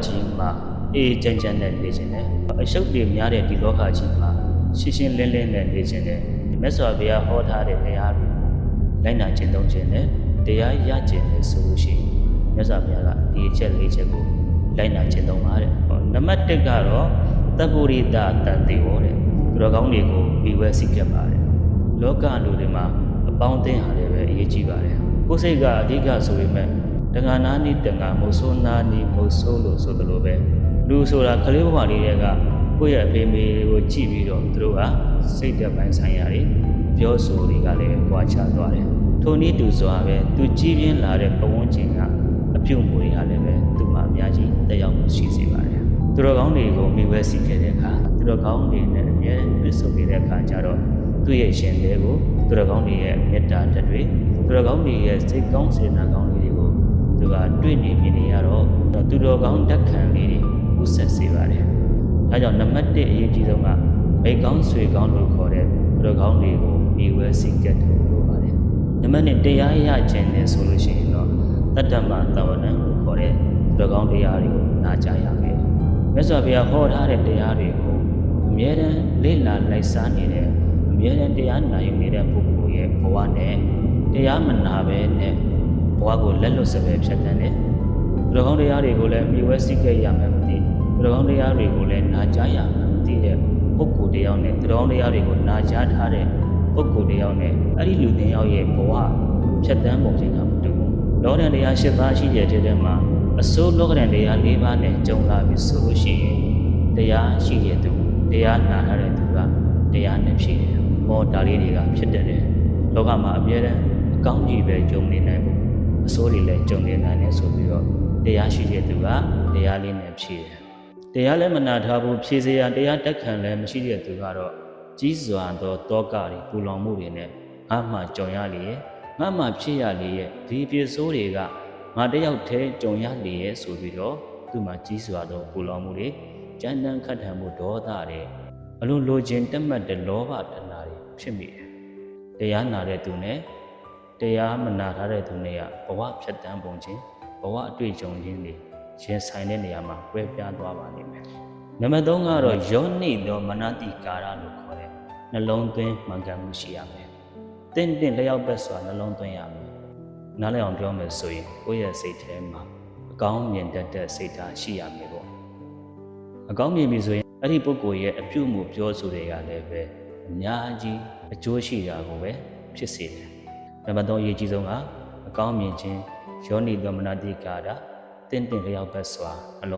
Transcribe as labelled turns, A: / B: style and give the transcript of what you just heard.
A: ကြီးမှာအေးချမ်းချမ်းနဲ့နေခြင်းနဲ့အရှုပ်တွေများတဲ့ဒီလောကကြီးမှာရှင်းရှင်းလင်းလင်းနဲ့နေခြင်းနဲ့မြတ်စွာဘုရားဟောထားတဲ့တရားတွေလိုက်နာကျင့်သုံးခြင်းနဲ့တရားရခြင်းနဲ့ဆိုလို့ရှိရင်မြတ်စွာဘုရားကဒီအချက်၄ချက်ကိုလိုက်နာကျင့်သုံးပါတယ်နံပါတ်1ကတော့သဗ္ဗရိတတန်တေဟောတဲ့သူတော်ကောင်းတွေကိုပြီးဝဲစိတ်ခဲ့ပါတယ်လောကလူတွေမှာအပေါင်းအသင်းဟာလည်းပဲအရေးကြီးပါတယ်ကိုယ်စိတ်ကအဓိကဆိုပေမဲ့တဏှာနာနီတဏှာမဆိုးနာနီမဆိုးလို့ဆိုသလိုပဲလူဆိုတာခလေးဘဝလေးတွေကကိုယ့်ရဲ့အဖေမေကိုကြည့်ပြီးတော့သူတို့ကစိတ်သက်ပိုင်းဆိုင်ရာတွေပြောဆိုတွေကလည်းကြွားချသွားတယ်ထိုနည်းတူစွာပဲသူကြီးပြင်းလာတဲ့ပဝန်းကျင်ကအပြုတ်မှုတွေကလည်းပဲသူ့မှာအများကြီးတက်ရောက်မှုရှိစေပါတယ်သူတော်ကောင်းတွေကိုမိဝဲစီခဲ့တဲ့အခါသူတော်ကောင်းတွေနဲ့အမြဲတွေ့ဆုံနေတဲ့အခါကျတော့သူ့ရဲ့ရှင်လေးကိုသူတော်ကောင်းတွေရဲ့မေတ္တာဓာတ်တွေသူတော်ကောင်းတွေရဲ့စိတ်ကောင်းစေတနာကောင်းတွေကိုသူကတွေ့နေမြင်နေရတော့သူတော်ကောင်းဓာတ်ခံလေးတွေဥဆက်စေပါတယ်။ဒါကြောင့်နံပါတ်1အရေးကြီးဆုံးကမိကောင်းဆွေကောင်းလို့ခေါ်တဲ့သူတော်ကောင်းတွေကိုမိဝဲစိတ်ကတ်တယ်လို့ပါတယ်။နံပါတ်2တရားရခြင်းနဲ့ဆိုလို့ရှိရင်တော့တတ္တမတဝနံလို့ခေါ်တဲ့သူတော်ကောင်းတရားတွေကိုနာကြားရမယ်။မြတ်စွာဘုရားဟောထားတဲ့တရားတွေကိုအမြဲတမ်းလေ့လာလိုက်စားနေတဲ့အမြဲတမ်းတရားနာယူနေတဲ့ပုဂ္ဂိုလ်ရဲ့ဘဝနဲ့တရားမနာပဲနဲ့ဘဝကိုလက်လွတ်စပယ်ဖြတ်တန်းတယ်သူတော်ကောင်းတရားတွေကိုလည်းမိဝဲစိတ်ခဲ့ရမယ်မသိသူတော်ကောင်းတရားတွေကိုလည်းနာကြားရမယ်မသိတဲ့ပုဂ္ဂိုလ်တရားနဲ့သူတော်ကောင်းတရားတွေကိုနာကြားထားတဲ့ပုဂ္ဂိုလ်တရားနဲ့အဲ့ဒီလူသင်ရောက်ရဲ့ဘဝဖြတ်တန်းပုံစံကမတူဘူးလောကဓာတ်တရား၈ပါးရှိတဲ့ထဲမှာအစိုးလောကဓာတ်တရား၄ပါးနဲ့ကြုံလာပြီဆိုလို့ရှိရင်တရားရှိတဲ့သူတရားနာထားတဲ့သူကတရားနဲ့ဖြည့်တယ်မောဒါလေးတွေကဖြစ်တယ်လောကမှာအမြဲတမ်းအကောင်းကြီးပဲကြုံနေနိုင်ဘူးအစိုးတွေလည်းကြုံနေနိုင်တယ်ဆိုပြီးတော့တရားရှိတဲ့သူကတရားလေးနဲ့ဖြည့်တယ်တရားလည်းမနာထားဘူးဖြည့်စရာတရားတက်ခံလည်းမရှိတဲ့သူကတော့ကြီးစွာသောတောကတွေပူလောင်မှုတွေနဲ့ငါမှကြုံရလေရဲ့ငါမှဖြစ်ရလေရဲ့ဒီပြည့်စိုးတွေကငါတယောက်တည်းကြုံရလေရဲ့ဆိုပြီးတော့သူ့မှာကြီးစွာသောပူလောင်မှုတွေကြမ်းတမ်းခတ်ထန်မှုဒေါသတွေအလိုလိုချင်တက်မှတ်တဲ့လောဘတဏှာတွေဖြစ်မိတယ်တရားနာတဲ့သူနဲ့တရားမနာထားတဲ့သူနဲ့ကဘဝဖြတ်တန်းပုံချင်းဘဝအတွေ့အကြုံချင်းတွေရင်ဆိုင်တဲ့နေရာမှာကွဲပြားသွားပါလိမ့်မယ်နံပါတ်3ကတော့ယောနိသောမနတိကာရလို့ခေါ်တဲ့နှလုံးသွင်းမှန်ကန်မှုရှိရမယ်တင့်လျောက်ဘက်စွာနှလုံးသွင်းရမယ်နားလည်အောင်ပြောမယ်ဆိုရင်ကိုယ့်ရဲ့စိတ်ထဲမှာအကောင်းမြင်တတ်တဲ့စိတ်ဓာတ်ရှိရမယ်ပေါ့အကောင်းမြင်ပြီဆိုရင်အဲ့ဒီပုဂ္ဂိုလ်ရဲ့အပြုမှုပြောဆိုတွေကလည်းပဲအများကြီးအကျိုးရှိတာကိုပဲဖြစ်စေတယ်နံပါတ်3အရေးကြီးဆုံးကအကောင်းမြင်ခြင်းယောနိသောမနတိကာရတင့်လျောက်ဘက်စွာ